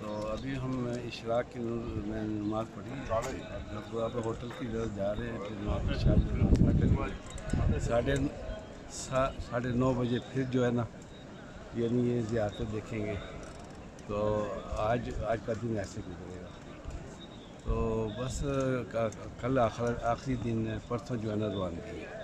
तो अभी हम इशराक की में नमाज़ पढ़ी जब आप होटल की तरफ जा रहे हैं फिर वहाँ पर शायद नाश्ता करेंगे 9:30 बजे फिर जो है ना यानी ये ज़ियारतें देखेंगे। तो आज का दिन ऐसे गुजरेगा। तो बस कल आखिरी दिन परसों जो है ना रवानगी है।